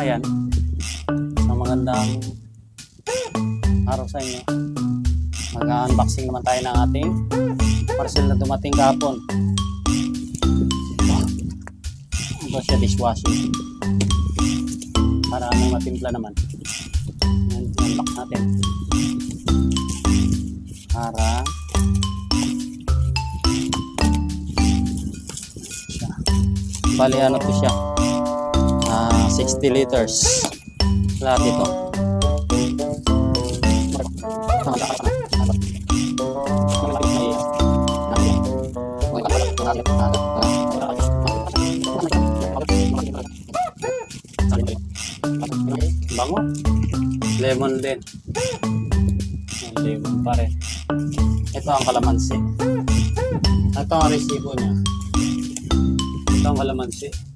ayan. Ang magandang araw sa inyo. Mag-unboxing naman tayo ng ating parcel na dumating kahapon. Ito siya, dishwashing. Para may matimpla naman. Unbox natin. Para bali ano to siya, 60 liters lahat ito. Bango, lemon din, lemon pa rin. Ito ang kalamansi, ito ang resibo niya. Ito ang kalamansi.